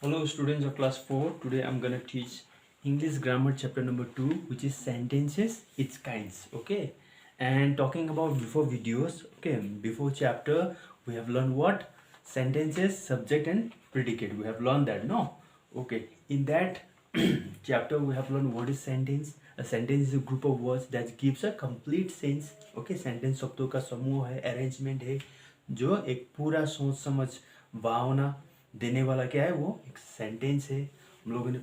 Hello students of class 4. Today I'm gonna teach English grammar chapter number 2, which is sentences, its kinds. Okay. And talking about before videos, okay, before chapter we have learned what? Sentences, subject and predicate. We have learned that, no? Okay. In that chapter we have learned what is sentence. A sentence is a group of words that gives a complete sense. Okay, sentence शब्दों का समूह है, arrangement है, जो एक पूरा सोच समझ भावना देने वाला क्या है, वो एक सेंटेंस है। हम लोगों ने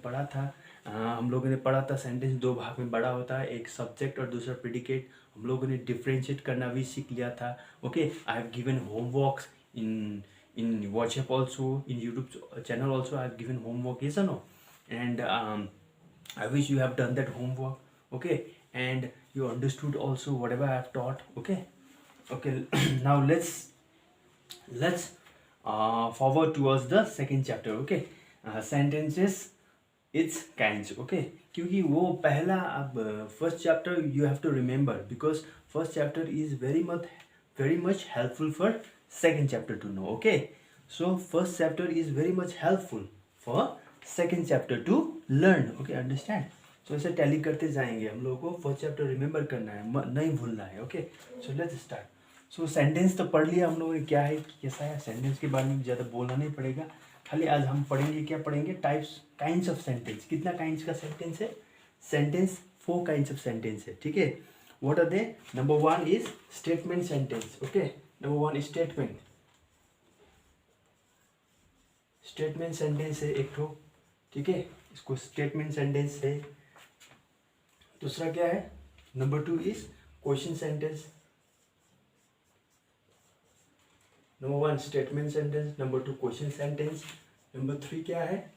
पढ़ा था सेंटेंस दो भाग में बड़ा होता है, एक सब्जेक्ट और दूसरा प्रेडिकेट। हम लोगों ने डिफ्रेंशिएट करना भी सीख लिया था। Okay, I have given homeworks in WhatsApp also, in YouTube channel also I have given homework, yes or no? And I wish you have done that homework. Okay, and you understood also whatever I have taught. Okay. Now let's forward towards the second chapter. Okay, sentences, its kinds. Okay, क्योंकि वो पहला, अब first chapter you have to remember, because first chapter is very much helpful for second chapter to know. Okay, so first chapter is very much helpful for second chapter to learn. Okay, understand? So ऐसे tally करते जाएंगे, हम लोगों को first chapter remember करना है, नहीं भूलना है. Okay, so let's start. So sentence तो पढ़ लिया हम लोगों ने, क्या है कैसा है. सेंटेंस के बारे में ज़्यादा बोलना नहीं पड़ेगा, खाली आज हम पढ़ेंगे, क्या पढ़ेंगे, टाइप्स, काइंड्स ऑफ सेंटेंस. कितना काइंड्स का सेंटेंस है? सेंटेंस 4 काइंड्स ऑफ सेंटेंस है. ठीक है, what are they? Number 1 is statement sentence. Okay, number 1 is statement sentence है एक ठो. ठीक है, इसको स्टेटमेंट सेंटेंस है. दूसरा क्या है? Number 2 is question sentence. Number 1 statement sentence, number 2 question sentence, number 3 क्या है?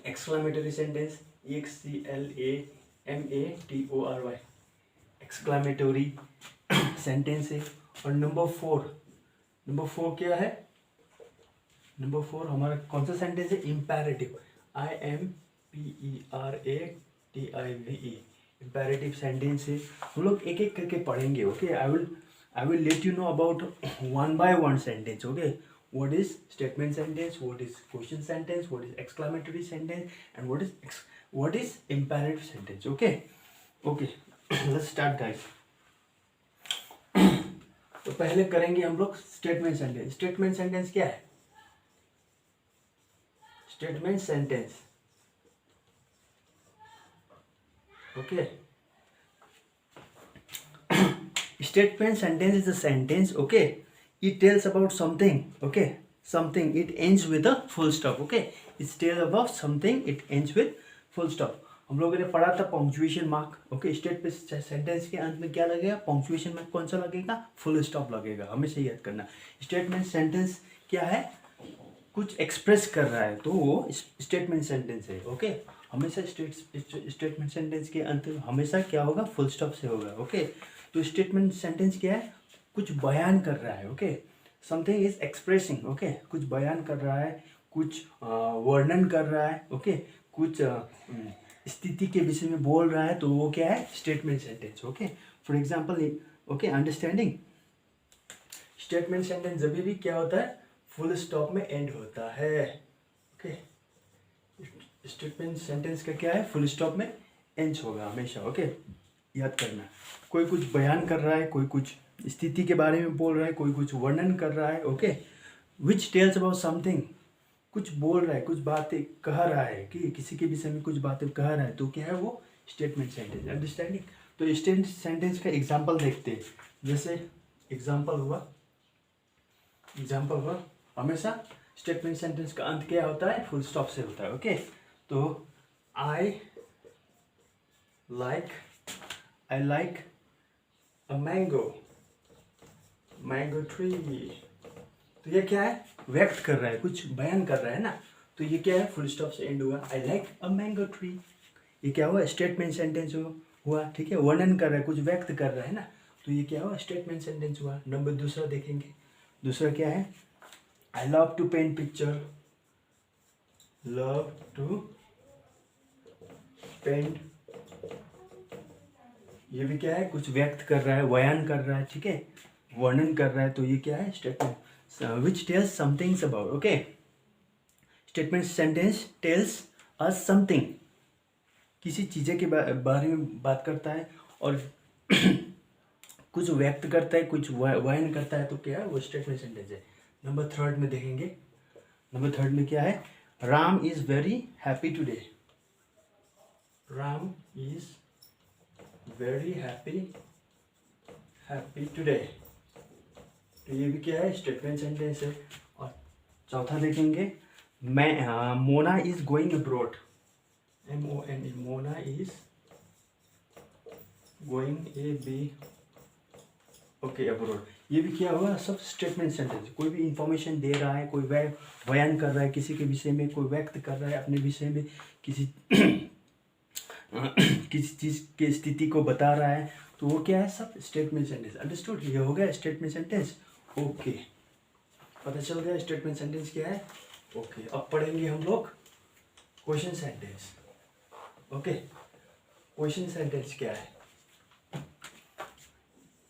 Exclamatory sentence, EXCLAMATORY, exclamatory sentence है. और नंबर 4 क्या है? नंबर 4 हमारा कौन सा सेंटेंस है? इम्पेरेटिव, IMPERATIVE, इम्पेरेटिव सेंटेंस है. हम लोग एक एक करके पढ़ेंगे. Okay, I will let you know about one by one sentence. Okay, what is statement sentence, what is question sentence, what is exclamatory sentence, and what is imperative sentence. Okay, let's start guys. तो पहले करेंगे हम लोग statement sentence. Statement sentence क्या है? Statement sentence, okay. Statement sentence is a sentence. Okay, it tells about something. Okay, something, it ends with a full stop. Okay, it tells about something, it ends with full stop. हम लोगों ने पढ़ा था punctuation mark. Okay, statement sentence के अंत में क्या लगेगा? Punctuation mark. कौन सा लगेगा? फुल स्टॉप लगेगा. हमेशा याद करना. स्टेटमेंट सेंटेंस क्या है? कुछ एक्सप्रेस कर रहा है तो वो स्टेटमेंट सेंटेंस है. ओके, हमेशा स्टेटमेंट सेंटेंस के अंत में हमेशा क्या होगा? फुल स्टॉप से होगा. ओके, तो स्टेटमेंट सेंटेंस क्या है? कुछ बयान कर रहा है. Okay, something is expressing. Okay, कुछ बयान कर रहा है, कुछ वर्णन कर रहा है. ओके, कुछ स्थिति के विषय में बोल रहा है, तो वो क्या है? Statement sentence. Okay, for example, okay, understanding. Statement sentence जब भी क्या होता है? फुल स्टॉप में एंड होता है. ओके, स्टेटमेंट सेंटेंस का क्या है? फुल स्टॉप में एंड होगा हमेशा. ओके, याद करना. कोई कुछ बयान कर रहा है, कोई कुछ स्थिति के बारे में बोल रहा है, कोई कुछ वर्णन कर रहा है. Okay, which tells about something, कुछ बोल रहा है, कुछ बातें कह रहा है, कि किसी के विषय में कुछ बातें कह रहा है, तो क्या है वो? Statement sentence. अंडरस्टैंडिंग. तो स्टेटमेंट सेंटेंस का एग्जाम्पल देखते हैं. जैसे एग्जाम्पल हुआ हमेशा स्टेटमेंट सेंटेंस का अंत क्या होता है? फुल स्टॉप से होता है. ओके, तो I like a mango tree. तो ये क्या है? व्यक्त कर रहा है, कुछ बयान कर रहा है ना, तो ये क्या है? फुल स्टॉप से एंड हुआ. I like a mango tree. ये क्या हुआ? स्टेटमेंट सेंटेंस हुआ. ठीक है, वर्णन कर रहा है, कुछ व्यक्त कर रहा है ना, तो ये क्या हुआ? स्टेटमेंट सेंटेंस हुआ. नंबर दूसरा देखेंगे. दूसरा क्या है? I love to paint picture. Love to paint, ये भी क्या है? कुछ व्यक्त कर रहा है, बयान कर रहा है. ठीक है, वर्णन कर रहा है, तो ये क्या है? Statement which tells somethings about. Okay, statement sentence tells us something, किसी चीज़ें के बारे में बात करता है और कुछ व्यक्त करता है, कुछ वर्णन करता है, तो क्या है वो स्टेटमेंट सेंटेंस है। नंबर थर्ड में देखेंगे, नंबर थर्ड में क्या है, Ram is very happy today, Ram is very happy today, तो ये भी क्या है स्टेटमेंट सेंटेंस है। और चौथा देखेंगे, Mona is going abroad, MONE, Mona is going abroad, ये भी क्या हुआ, सब स्टेटमेंट सेंटेंस। कोई भी इंफॉर्मेशन दे रहा है, कोई बयान कर रहा है किसी के विषय में, कोई व्यक्त कर रहा है अपने विषय में, किसी किसी चीज़ की स्थिति को बता रहा है, तो वो क्या है, सब स्टेटमेंट सेंटेंस। अंडरस्टूड, ये हो गया स्टेटमेंट सेंटेंस। ओके, पता चल गया स्टेटमेंट सेंटेंस क्या है। ओके, अब पढ़ेंगे हम लोग question sentence. Okay, question sentence क्या है,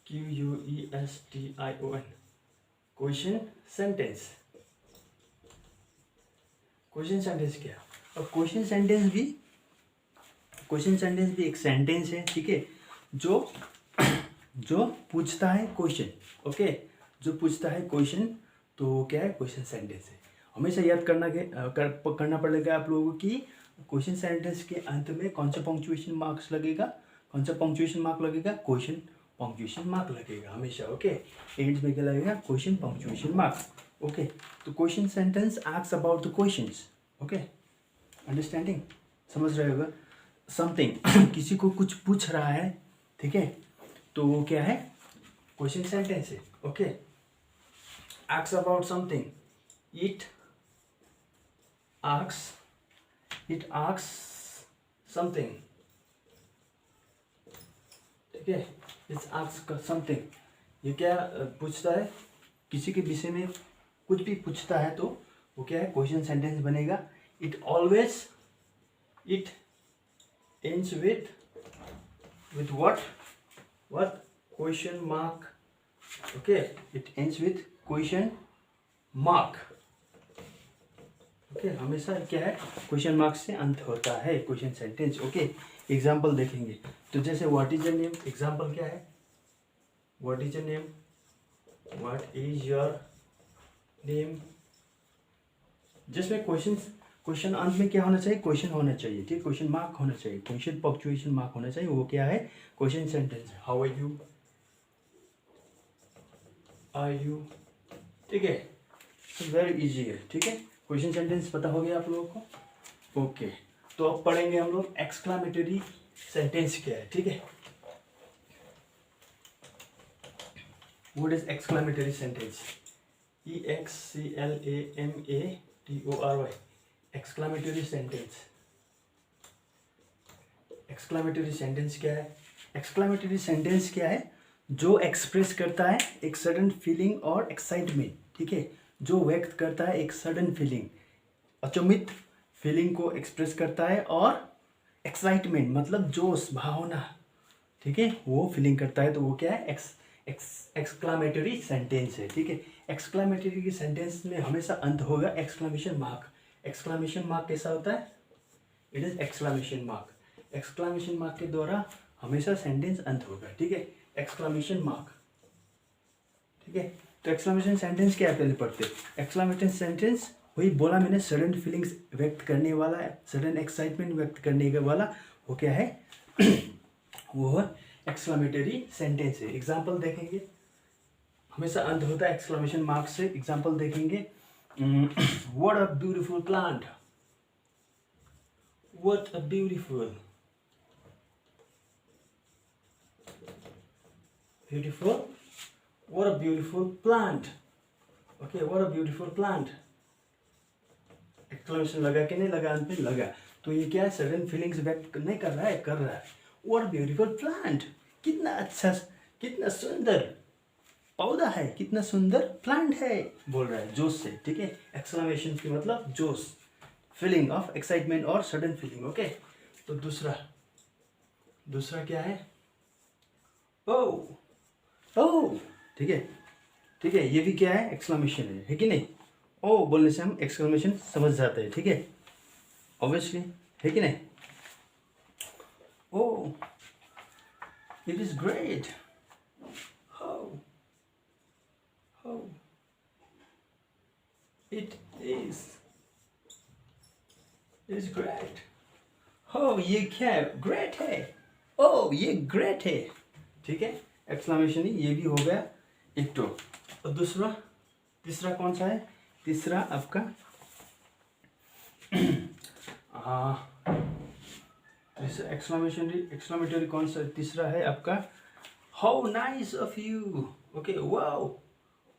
QUESTION, question sentence. Question sentence क्या है, और क्वेश्चन सेंटेंस भी एक सेंटेंस है, ठीक है, जो पूछता है क्वेश्चन। ओके, जो पूछता है क्वेश्चन, तो वो क्या है, क्वेश्चन सेंटेंस है। हमेशा याद करना पड़ेगा आप लोगों की क्वेश्चन सेंटेंस के अंत में कौन सा पंक्चुएशन मार्क्स लगेगा, कौन सा पंक्चुएशन मार्क लगेगा, क्वेश्चन पंक्चुएशन मार्क लगेगा हमेशा। ओके, एंड में क्या लगेगा, क्वेश्चन पंक्चुएशन मार्क। ओके, तो question sentence asks about the questions. Okay, understanding, समझ रहे होगा। समथिंग किसी को कुछ पूछ रहा है, ठीक है, तो वो क्या है, क्वेश्चन सेंटेंस है। Okay, asks about something, it asks something, ठीक है, इट्स आस्क्स समथिंग, ये क्या पूछता है, किसी के विषय में कुछ भी पूछता है, तो वो क्या है, क्वेश्चन सेंटेंस बनेगा। It ends with what question mark. Okay, it ends with question mark. Okay, हमेशा क्या है, क्वेश्चन मार्क से अंत होता है क्वेश्चन सेंटेंस। ओके, एग्जाम्पल देखेंगे, तो जैसे what is your name, example क्या है, what is your name, what is your name, जिसमें क्वेश्चन अंत में क्या होना चाहिए, क्वेश्चन होना चाहिए, ठीक, क्वेश्चन मार्क होना चाहिए, क्वेश्चन पंक्चुएशन मार्क होना चाहिए, वो क्या है, question sentence. How are you, ठीक है, वेरी इजी है, ठीक है, क्वेश्चन सेंटेंस पता हो गया आप लोगों को। ओके, तो अब पढ़ेंगे हम लोग एक्सक्लामेटरी सेंटेंस क्या है, ठीक है। What is exclamatory sentence, EXCLAMATORY, exclamatory sentence. Exclamatory sentence क्या है, एक्सक्लामेटरी सेंटेंस क्या है, जो एक्सप्रेस करता है एक सडन फीलिंग और एक्साइटमेंट, ठीक है, जो व्यक्त करता है एक सडन फीलिंग, अचंभित फीलिंग को एक्सप्रेस करता है, और एक्साइटमेंट मतलब जोश भावना, ठीक है, वो फीलिंग करता है, तो वो क्या है, एक्सक्लामेटरी सेंटेंस है, ठीक है। एक्सक्लामेटरी की सेंटेंस में हमेशा अंत होगा एक्सक्लामेशन मार्क। एक्सक्लामेशन मार्क कैसा होता है, it is exclamation mark, exclamation mark के द्वारा हमेशा सेंटेंस अंत होगा, ठीक है, एक्सक्लामेशन मार्क, ठीक है। तो एक्सक्लामेशन सेंटेंस क्या है, पहले पढ़ते हैं। एक्सक्लामेशन सेंटेंस वही बोला मैंने, सडन फीलिंग्स व्यक्त करने वाला, सडन एक्साइटमेंट व्यक्त करने के वाला, वो क्या है वो एक्सक्लामेटरी सेंटेंस है। एग्जाम्पल देखेंगे, हमेशा अंत होता है एक्सक्लामेशन मार्क से। एग्जाम्पल देखेंगे, what a beautiful plant, what a beautiful what a beautiful plant. Okay, what a beautiful plant. Exclamation लगा कि नहीं लगा, अंत में लगा, तो ये क्या है, सडन फीलिंग्स व्यक्त नहीं कर रहा है, कर रहा है। what a beautiful plant, कितना अच्छा, कितना सुंदर पौधा है, कितना सुंदर प्लांट है, बोल रहा है जोश से, ठीक है। एक्सक्लेमेशन की मतलब जोश, फीलिंग ऑफ एक्साइटमेंट और सडन फीलिंग। ओके, तो दूसरा क्या है, ओ, ठीक है, ठीक है, ये भी क्या है, एक्सक्लेमेशन है कि नहीं। ओ बोलने से हम एक्सक्लेमेशन समझ जाते हैं, ठीक है, ऑब्वियसली, है कि नहीं? Oh it is great, how how it is is great, हो ये क्या है, ग्रेट है, ओ ये ग्रेट है, ठीक है, एक्सक्लेमेशन ही ये भी हो गया एक तो। और दूसरा तीसरा कौन सा है? तीसरा आपका एक्सक्लेमेटरी कौन सा तीसरा है आपका? How nice of you, okay, wow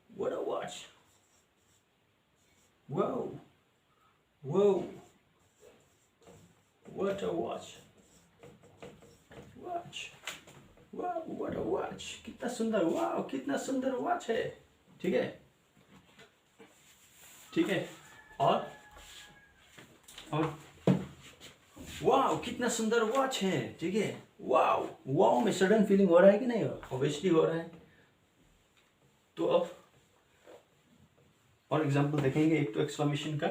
what a watch, wow wow what a watch, watch, wow what a watch, कितना सुंदर, वाओ कितना सुंदर वॉच है, ठीक है, ठीक है। और वाओ कितना सुंदर वॉच है, ठीक है, वाओ, वाओ में सडन फीलिंग हो रहा है कि नहीं? ऑब्वियसली हो रहा है। तो अब और एग्जांपल देखेंगे, एक तो एक्सक्लेमेशन का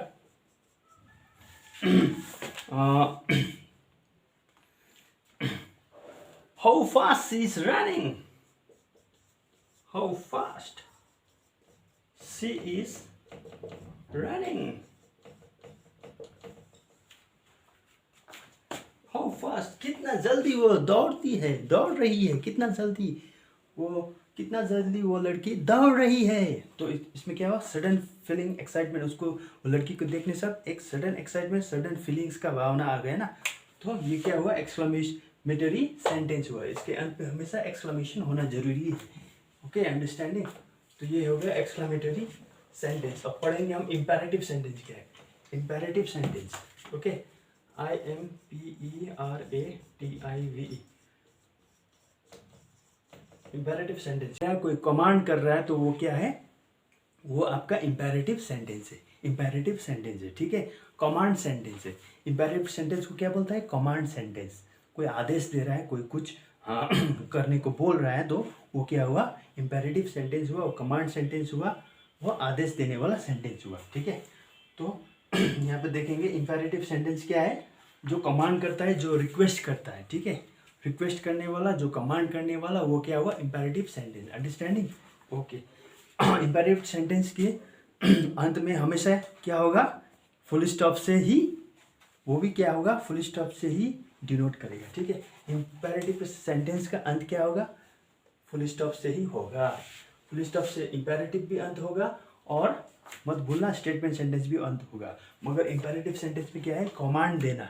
how fast she is running, how fast she is running, how fast कितना जल्दी वो दौड़ती है, दौड़ रही है, कितना जल्दी वो लड़की दौड़ रही है। तो इसमें क्या हुआ? सडन फीलिंग, एक्साइटमेंट, उसको वो लड़की को देखने से एक सडन एक्साइटमेंट, सडन फीलिंग्स का भावना आ गया ना, तो ये क्या हुआ? एक्सक्लेमेटरी सेंटेंस हुआ। इसके अंत पे हमेशा एक्सक्लेमेशन होना जरूरी है, ओके, अंडरस्टैंडिंग। तो ये हो गया एक्सक्लेमेटरी सेंटेंस। अब पढ़ेंगे हम इम्पेरेटिव सेंटेंस क्या है। Imperative sentence, okay, IMPERATIVE, imperative sentence. क्या कोई कमांड कर रहा है तो वो क्या है? वो आपका इम्पेरेटिव सेंटेंस है, इम्पेरेटिव सेंटेंस है, ठीक है, कमांड सेंटेंस है। इम्पेरेटिव सेंटेंस को क्या बोलता है? Command sentence. कोई आदेश दे रहा है, कोई कुछ करने को बोल रहा है, तो वो क्या हुआ? इम्पेरेटिव सेंटेंस हुआ। और कमांड सेंटेंस हुआ, वो आदेश देने वाला सेंटेंस हुआ, ठीक है। तो यहाँ पे देखेंगे इम्पेरेटिव सेंटेंस क्या है? जो कमांड करता है, जो रिक्वेस्ट करता है, ठीक है, रिक्वेस्ट करने वाला, जो कमांड करने वाला, वो क्या हुआ? Imperative sentence, understanding, okay. Imperative sentence के अंत में हमेशा क्या होगा? फुल स्टॉप से ही, वो भी क्या होगा? फुल स्टॉप से ही डिनोट करेगा, ठीक है। इम्पेरेटिव सेंटेंस का अंत क्या होगा? फुल स्टॉप से ही होगा। फुल स्टॉप से इम्पेरेटिव भी अंत होगा, और मत भूलना स्टेटमेंट सेंटेंस भी अंत होगा। मगर इम्पेरेटिव सेंटेंस में क्या है? कमांड देना,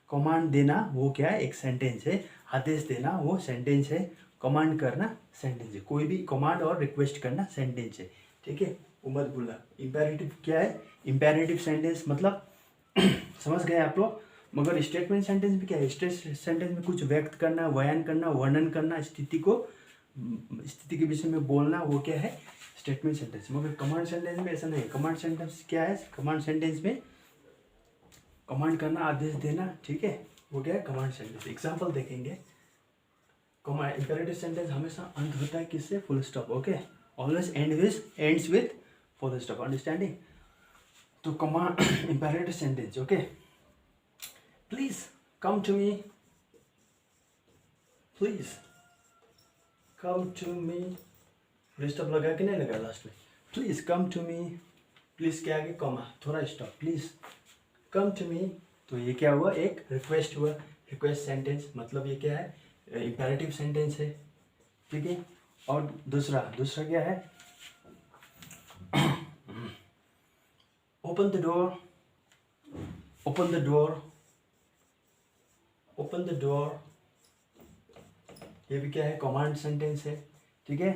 कमांड देना वो क्या है? एक सेंटेंस है। आदेश देना वो सेंटेंस है। कमांड करना सेंटेंस है। कोई भी कमांड और रिक्वेस्ट करना सेंटेंस है, ठीक है, वो मत भूलना। इम्पेरेटिव क्या है? इम्पेरेटिव सेंटेंस मतलब समझ गए आप लोग। मगर स्टेटमेंट सेंटेंस में क्या है? स्टेटमेंट सेंटेंस में कुछ व्यक्त करना, बयान करना, वर्णन करना, स्थिति के विषय में बोलना, वो क्या है? Statement sentence. मगर कमांड सेंटेंस में ऐसा नहीं। कमांड सेंटेंस क्या है? कमांड सेंटेंस में कमांड करना, आदेश देना, ठीक है, वो क्या है? Command sentence. एग्जांपल देखेंगे। कमांड इम्पेरेटिव सेंटेंस हमेशा अंत होता है किससे? Full stop, okay, always ends with full stop, understanding. तो command imperative sentence, okay, please come to me, please come to me, full stop लगा कि नहीं लगा लास्ट में? Please come to me, please के आगे कॉमा, थोड़ा stop, please come to me. तो ये क्या हुआ? एक रिक्वेस्ट हुआ, रिक्वेस्ट सेंटेंस, मतलब ये क्या है? इम्पेरेटिव सेंटेंस है, ठीक है। और दूसरा क्या है? Open the door, open the door, open the door, ये भी क्या है? कमांड सेंटेंस है, ठीक है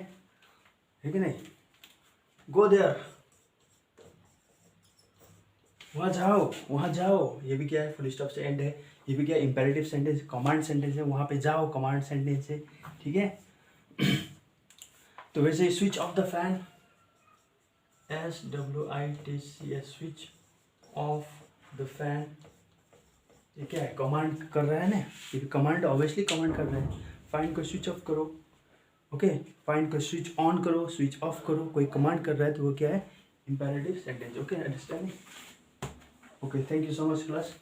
कि नहीं? गो देयर, वहाँ जाओ, ये भी क्या है? फुल स्टॉप से एंड है। ये भी क्या? इम्पेरेटिव सेंटेंस, कमांड सेंटेंस है। वहाँ पे जाओ, कमांड सेंटेंस है, ठीक है। तो वैसे switch off the fan, SWITCH, switch off the fan, ये क्या है? कमांड कर रहा है ना, ये भी कमांड, ऑब्वियसली कमांड कर रहा है। फैन को स्विच ऑफ करो, ओके, फैन को स्विच ऑन करो, स्विच ऑफ करो, कोई कमांड कर रहा है तो वो क्या है? imperative sentence. Okay, understanding? Okay, thank you so much, class.